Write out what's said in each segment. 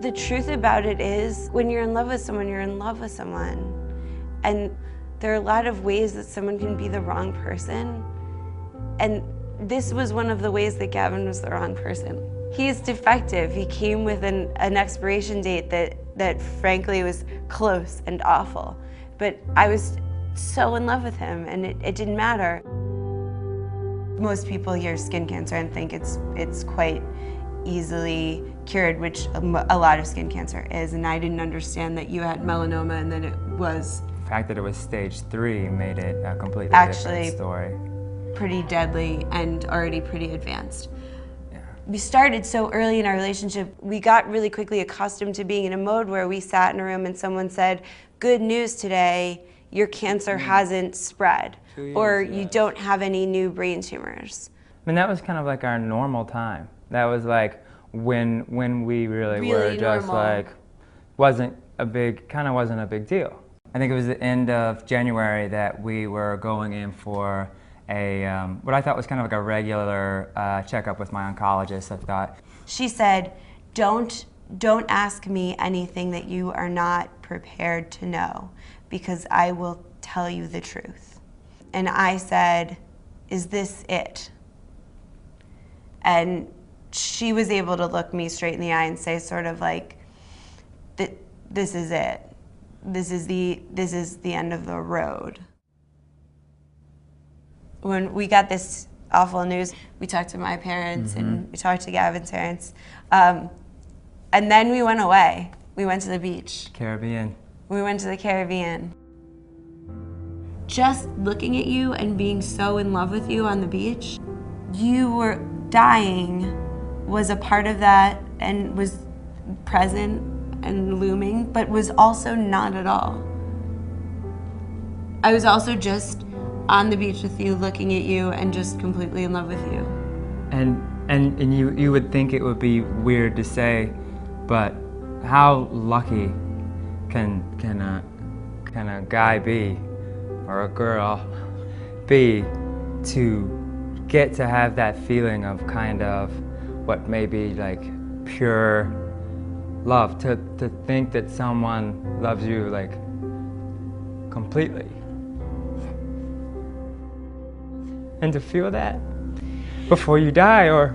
The truth about it is, when you're in love with someone, you're in love with someone. And there are a lot of ways that someone can be the wrong person. And this was one of the ways that Gavin was the wrong person. He's defective. He came with an expiration date that frankly was close and awful. But I was so in love with him, and it didn't matter. Most people hear skin cancer and think it's quite easily cured, which a lot of skin cancer is, and I didn't understand that you had melanoma and then it was... The fact that it was stage 3 made it a completely different story. Pretty deadly and already pretty advanced. Yeah. We started so early in our relationship, we got really quickly accustomed to being in a mode where we sat in a room and someone said, "Good news today, your cancer hasn't spread," or "You don't have any new brain tumors." I mean, that was kind of like our normal time. That was like when we really were just normal. like, wasn't a big deal. I think it was the end of January that we were going in for a, what I thought was kind of like a regular checkup with my oncologist. I thought. She said, don't ask me anything that you are not prepared to know, because I will tell you the truth. And I said, "Is this it?" And she was able to look me straight in the eye and say sort of like, "This is it. This is the end of the road." When we got this awful news, we talked to my parents and we talked to Gavin's parents. And then we went away. We went to the beach. Caribbean. We went to the Caribbean. Just looking at you and being so in love with you on the beach, you were dying, was a part of that and was present and looming, but was also not at all. I was also just on the beach with you, looking at you, and just completely in love with you. And you would think it would be weird to say, but how lucky can a guy be, or a girl be, to get to have that feeling of kind of what may be like pure love, to think that someone loves you like completely. And to feel that before you die, or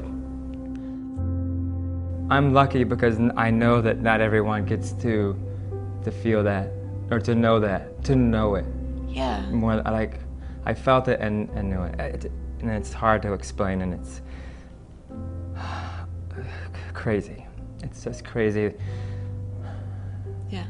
I'm lucky because I know that not everyone gets to feel that, or to know it. Yeah. More like, I felt it and knew it. And it's hard to explain, and it's crazy. It's just crazy. Yeah.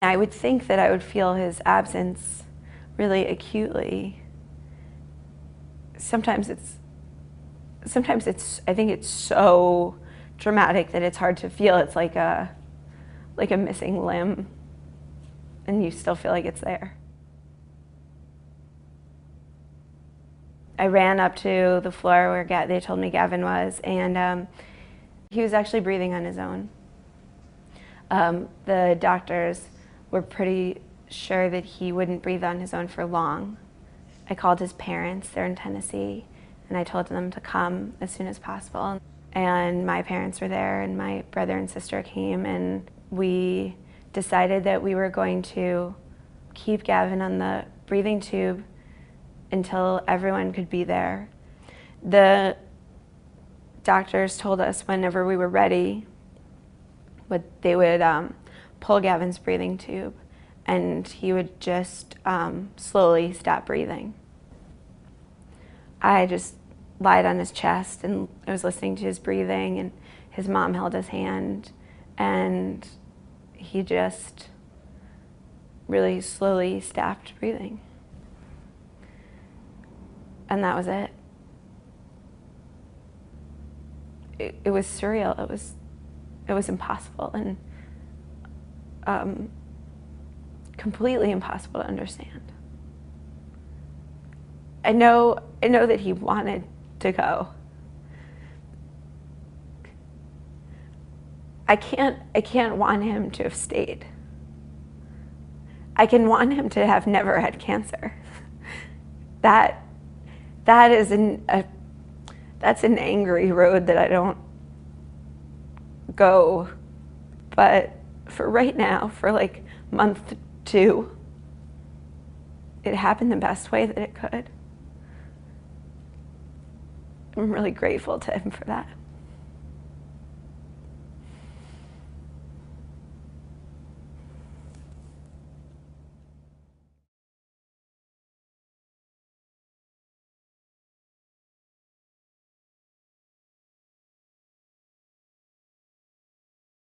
I would think that I would feel his absence really acutely. Sometimes it's, I think it's so dramatic that it's hard to feel. It's like a missing limb, and you still feel like it's there. I ran up to the floor where they told me Gavin was, and he was actually breathing on his own. The doctors were pretty sure that he wouldn't breathe on his own for long. I called his parents, they're in Tennessee, and I told them to come as soon as possible. And my parents were there, and my brother and sister came, and we decided that we were going to keep Gavin on the breathing tube until everyone could be there. The doctors told us whenever we were ready, they would pull Gavin's breathing tube, and he would just slowly stop breathing. I just lied on his chest, and I was listening to his breathing, and his mom held his hand, and he just really slowly stopped breathing. And that was it. It was surreal. It was impossible, and completely impossible to understand. I know that he wanted to go. I can't want him to have stayed. I can want him to have never had cancer. That is that's an angry road that I don't go. But for right now, for like month 2, it happened the best way that it could. I'm really grateful to him for that.